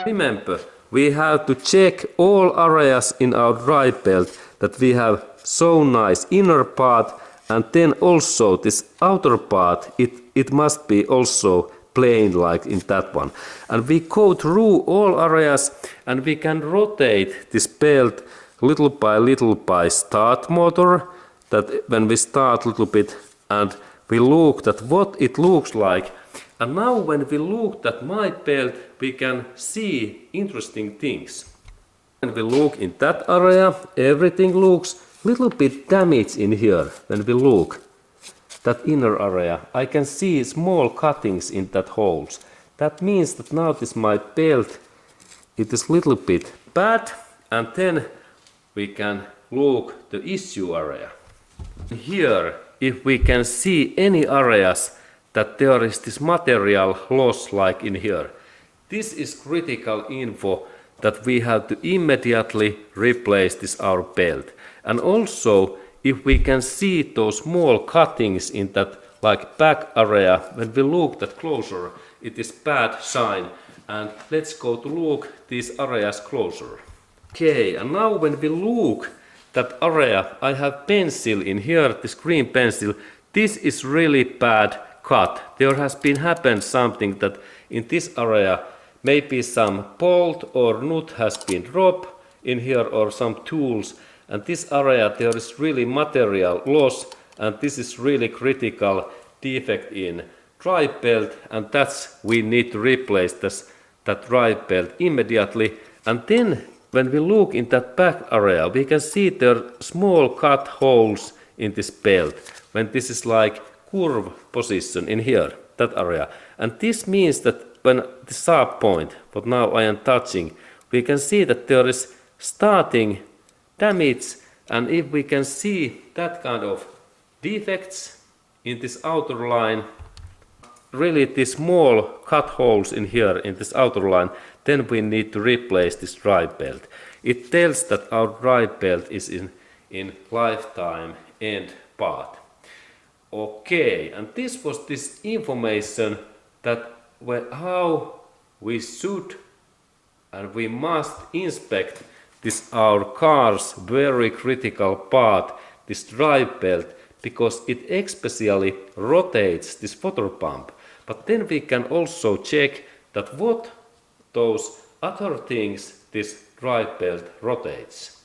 Remember, we have to check all areas in our dry belt that we have so nice inner part, and then also this outer part, it must be also plain like in that one. And we go through all areas and we can rotate this belt little by start motor, that when we start a little bit and we look at what it looks like. And now when we look at my belt, we can see interesting things. When we look in that area, everything looks little bit damaged in here. When we look that inner area, I can see small cuttings in that holes. That means that now this my belt, it is little bit bad, and then we can look the issue area. Here, if we can see any areas that there is this material loss like in here, this is critical info that we have to immediately replace this our belt. And also, if we can see those small cuttings in that like back area, when we look that closer, it is bad sign. And let's go to look these areas closer. Okay, and now when we look that area, I have pencil in here, this green pencil. This is really bad cut. There has been happened something that in this area maybe some bolt or nut has been dropped in here or some tools, and this area there is really material loss, and this is really critical defect in dry belt, and that's we need to replace that dry belt immediately. And then when we look in that back area, we can see there are small cut holes in this belt when this is like curve position in here, that area. And this means that when the sharp point, what now I am touching, we can see that there is starting damage, and if we can see that kind of defects in this outer line, really these small cut holes in here in this outer line, then we need to replace this dry belt. It tells that our dry belt is in lifetime end part. Okay, and this was this information that how we should and we must inspect this our car's very critical part, this dry belt, because it especially rotates this water pump. But then we can also check that what those other things this dry belt rotates.